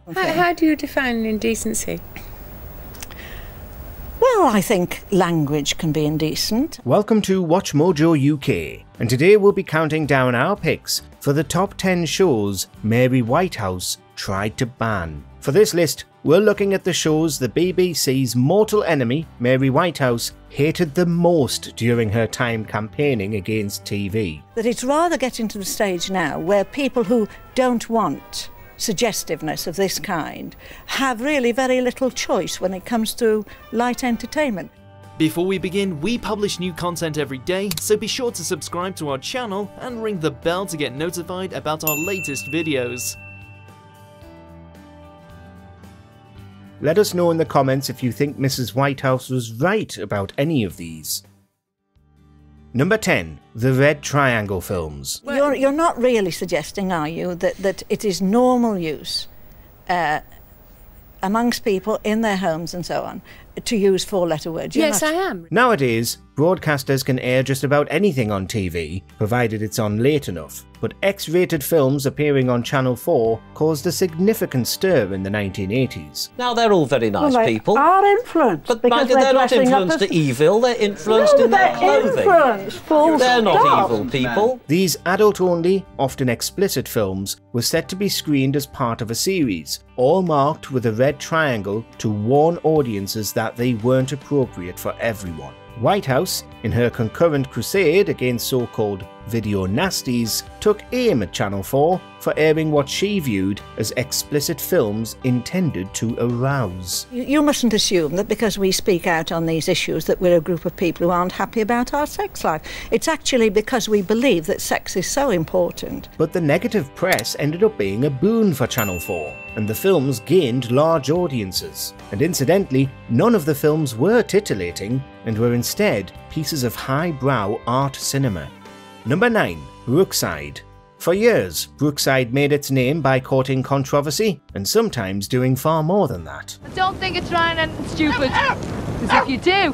Okay. How do you define indecency? Well, I think language can be indecent. Welcome to WatchMojoUK, and today we'll be counting down our picks for the top 10 shows Mary Whitehouse tried to ban. For this list, we're looking at the shows the BBC's mortal enemy, Mary Whitehouse, hated the most during her time campaigning against TV. That it's rather getting to the stage now where people who don't want suggestiveness of this kind have really very little choice when it comes to light entertainment. Before we begin, we publish new content every day, so be sure to subscribe to our channel and ring the bell to get notified about our latest videos. Let us know in the comments if you think Mrs. Whitehouse was right about any of these. Number 10. The Red Triangle films. You're not really suggesting, are you, that it is normal use amongst people in their homes and so on to use four-letter words? Yes, I am. Nowadays, broadcasters can air just about anything on TV, provided it's on late enough. But X-rated films appearing on Channel 4 caused a significant stir in the 1980s. Now, they're all very nice people. Are influenced. But mind you, they're not influenced to evil, they're influenced in their clothing. They're not evil people. These adult-only, often explicit films were set to be screened as part of a series, all marked with a red triangle to warn audiences that they weren't appropriate for everyone. Whitehouse, in her concurrent crusade against so-called video nasties, took aim at Channel 4 for airing what she viewed as explicit films intended to arouse. You mustn't assume that because we speak out on these issues that we're a group of people who aren't happy about our sex life. It's actually because we believe that sex is so important. But the negative press ended up being a boon for Channel 4, and the films gained large audiences. And incidentally, none of the films were titillating, and were instead pieces of highbrow art cinema. Number 9. Brookside. For years, Brookside made its name by courting controversy, and sometimes doing far more than that. I don't think it's trying anything stupid, because if you do,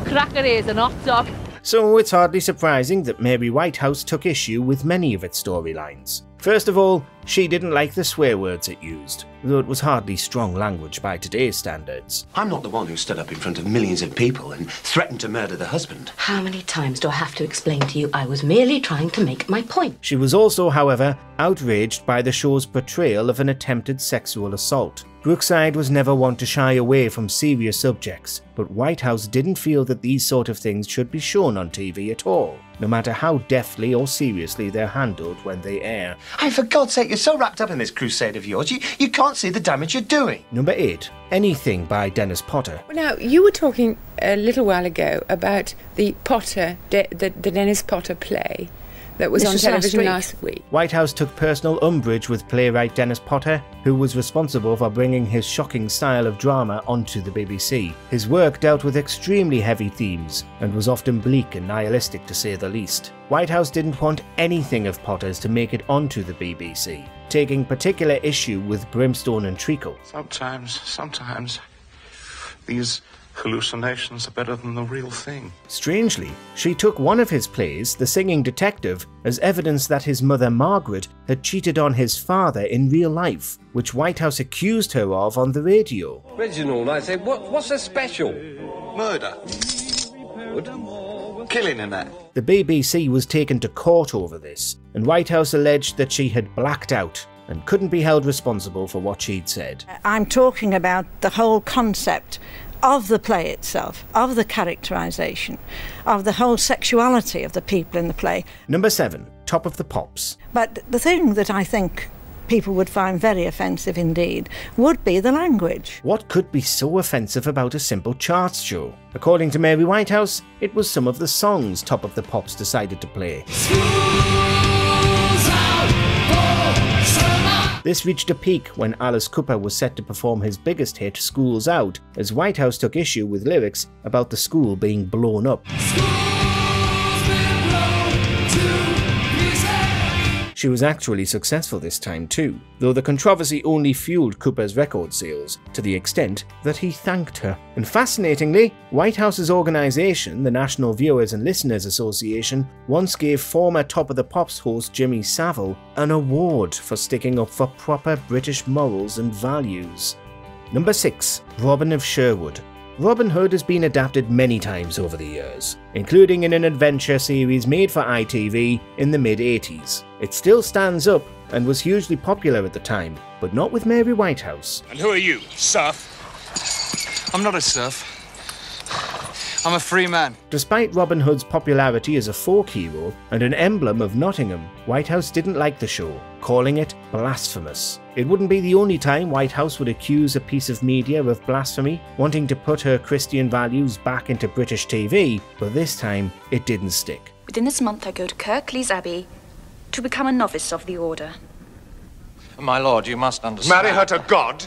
crack it is an hot dog. So it's hardly surprising that Mary Whitehouse took issue with many of its storylines. First of all, she didn't like the swear words it used, though it was hardly strong language by today's standards. I'm not the one who stood up in front of millions of people and threatened to murder the husband. How many times do I have to explain to you I was merely trying to make my point? She was also, however, outraged by the show's portrayal of an attempted sexual assault. Brookside was never one to shy away from serious subjects, but Whitehouse didn't feel that these sort of things should be shown on TV at all, no matter how deftly or seriously they're handled when they air. Hey, for God's sake, you're so wrapped up in this crusade of yours, you can't see the damage you're doing. Number 8. Anything by Dennis Potter. Now, you were talking a little while ago about the Dennis Potter play that was on television last week. Whitehouse took personal umbrage with playwright Dennis Potter, who was responsible for bringing his shocking style of drama onto the BBC. His work dealt with extremely heavy themes, and was often bleak and nihilistic to say the least. Whitehouse didn't want anything of Potter's to make it onto the BBC, taking particular issue with brimstone and treacle. Sometimes, these hallucinations are better than the real thing. Strangely, she took one of his plays, The Singing Detective, as evidence that his mother Margaret had cheated on his father in real life, which Whitehouse accused her of on the radio. Reginald, I say, what's so special? Murder. Good. Killing and that. The BBC was taken to court over this, and Whitehouse alleged that she had blacked out and couldn't be held responsible for what she'd said. I'm talking about the whole concept of the play itself, of the characterisation, of the whole sexuality of the people in the play. Number 7. Top of the Pops. But the thing that I think people would find very offensive indeed would be the language. What could be so offensive about a simple charts show? According to Mary Whitehouse, it was some of the songs Top of the Pops decided to play. This reached a peak when Alice Cooper was set to perform his biggest hit, School's Out, as Whitehouse took issue with lyrics about the school being blown up. She was actually successful this time too, though the controversy only fueled Cooper's record sales, to the extent that he thanked her. And fascinatingly, Whitehouse's organisation, the National Viewers and Listeners Association, once gave former Top of the Pops host Jimmy Savile an award for sticking up for proper British morals and values. Number 6. Robin of Sherwood. Robin Hood has been adapted many times over the years, including in an adventure series made for ITV in the mid-80s. It still stands up and was hugely popular at the time, but not with Mary Whitehouse. And who are you, serf? I'm not a serf. I'm a free man. Despite Robin Hood's popularity as a folk hero and an emblem of Nottingham, Whitehouse didn't like the show, calling it blasphemous. It wouldn't be the only time Whitehouse would accuse a piece of media of blasphemy, wanting to put her Christian values back into British TV, but this time it didn't stick. Within this month I go to Kirklees Abbey to become a novice of the order. My lord, you must understand. Marry her to God,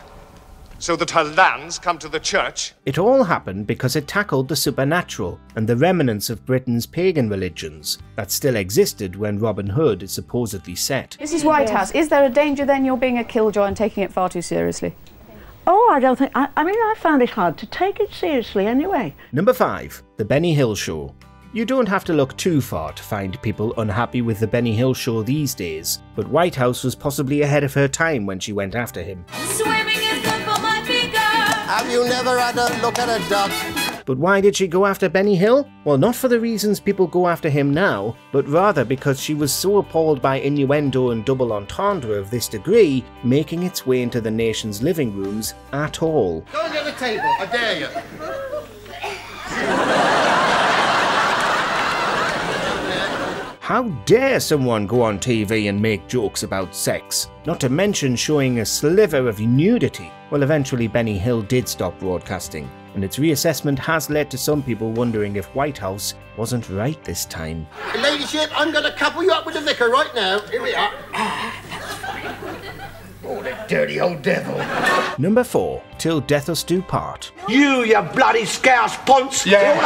so that her lands come to the church. It all happened because it tackled the supernatural and the remnants of Britain's pagan religions that still existed when Robin Hood is supposedly set. Mrs. Whitehouse, is there a danger then you're being a killjoy and taking it far too seriously? Oh, I don't think... I mean, I found it hard to take it seriously anyway. Number 5. The Benny Hill Show. You don't have to look too far to find people unhappy with the Benny Hill Show these days, but Whitehouse was possibly ahead of her time when she went after him. Swimming is good for my finger. Have you never had a look at a duck? But why did she go after Benny Hill? Well, not for the reasons people go after him now, but rather because she was so appalled by innuendo and double entendre of this degree making its way into the nation's living rooms at all. Go and get the table, I dare you. How dare someone go on TV and make jokes about sex, not to mention showing a sliver of nudity? Well, eventually Benny Hill did stop broadcasting, and its reassessment has led to some people wondering if Whitehouse wasn't right this time. Ladyship, I'm going to couple you up with the vicar right now. Here we are. Oh, the dirty old devil. Number 4. Till Death Us Do Part. You bloody scouse ponce! Yeah.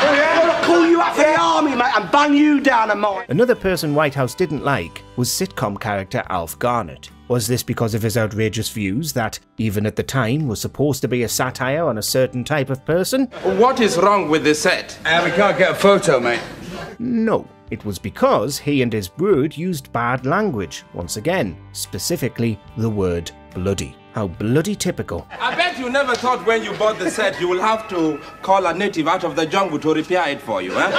I want to call you up for the army, mate, and bung you down a mine. Another person Whitehouse didn't like was sitcom character Alf Garnett. Was this because of his outrageous views that, even at the time, was supposed to be a satire on a certain type of person? What is wrong with the set? We can't get a photo, mate. No. It was because he and his brood used bad language, once again, specifically the word bloody. How bloody typical. I bet you never thought when you bought the set you will have to call a native out of the jungle to repair it for you, eh?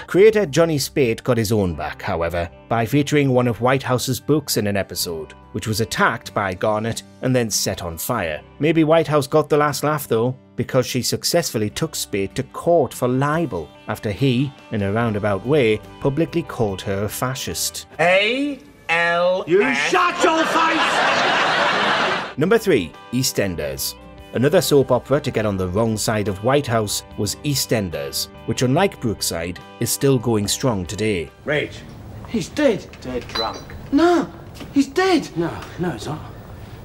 Creator Johnny Spate got his own back, however, by featuring one of Whitehouse's books in an episode, which was attacked by Garnett and then set on fire. Maybe Whitehouse got the last laugh though, because she successfully took Spate to court for libel after he, in a roundabout way, publicly called her a fascist. A-L... You shut your face! Number 3. EastEnders. Another soap opera to get on the wrong side of Whitehouse was EastEnders, which unlike Brookside, is still going strong today. Rage. He's dead. Dead drunk. No, he's dead. No, he's not.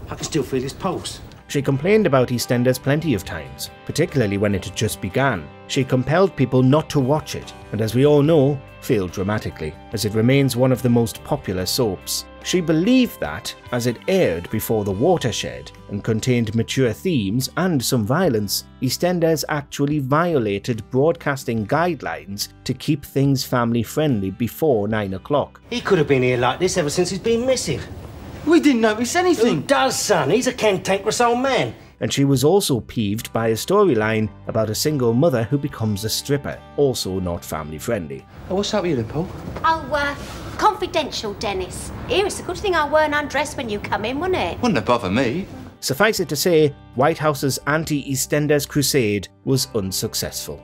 I can still feel his pulse. She complained about EastEnders plenty of times, particularly when it had just began. She compelled people not to watch it, and as we all know, failed dramatically, as it remains one of the most popular soaps. She believed that, as it aired before The Watershed and contained mature themes and some violence, EastEnders actually violated broadcasting guidelines to keep things family-friendly before 9 o'clock. He could have been here like this ever since he's been missing. We didn't notice anything. Who does, son? He's a cantankerous old man. And she was also peeved by a storyline about a single mother who becomes a stripper, also not family-friendly. Oh, what's up with you then, Paul? Oh, confidential, Dennis. Here, it's a good thing I weren't undressed when you come in, wasn't it? Wouldn't have bothered me. Suffice it to say, Whitehouse's anti-EastEnders crusade was unsuccessful.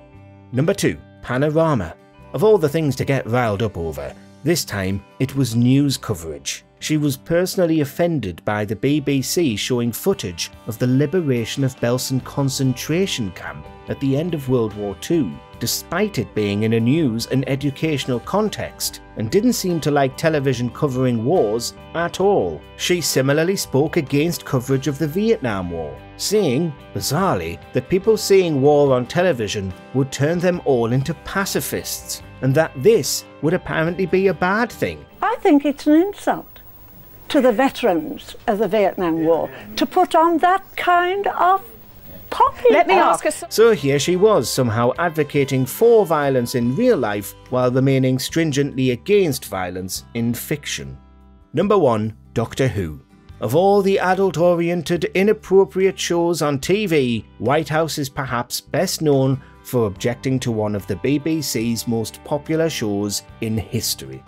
Number 2. Panorama. Of all the things to get riled up over, this time it was news coverage. She was personally offended by the BBC showing footage of the liberation of Belsen concentration camp at the end of World War II, despite it being in a news and educational context, and didn't seem to like television covering wars at all. She similarly spoke against coverage of the Vietnam War, saying, bizarrely, that people seeing war on television would turn them all into pacifists. and that this would apparently be a bad thing. I think it's an insult to the veterans of the Vietnam War to put on that kind of poppy. Let me ask her. So here she was, somehow advocating for violence in real life while remaining stringently against violence in fiction. Number 1. Doctor Who. Of all the adult-oriented, inappropriate shows on TV, Whitehouse is perhaps best known for objecting to one of the BBC's most popular shows in history.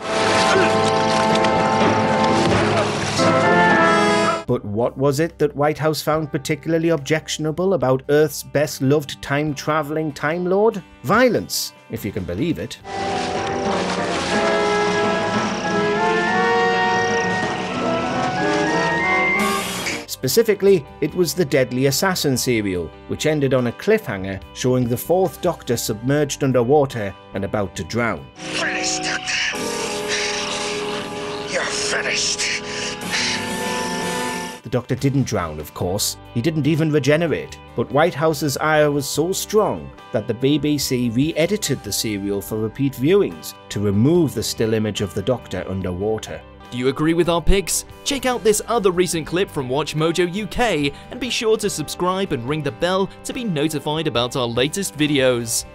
But what was it that Whitehouse found particularly objectionable about Earth's best-loved time-travelling Time Lord? Violence, if you can believe it. Specifically, it was the Deadly Assassin serial, which ended on a cliffhanger showing the 4th Doctor submerged underwater and about to drown. Finished, Doctor. You're finished. The Doctor didn't drown, of course. He didn't even regenerate. But Whitehouse's ire was so strong that the BBC re-edited the serial for repeat viewings to remove the still image of the Doctor underwater. Do you agree with our picks? Check out this other recent clip from WatchMojoUK and be sure to subscribe and ring the bell to be notified about our latest videos.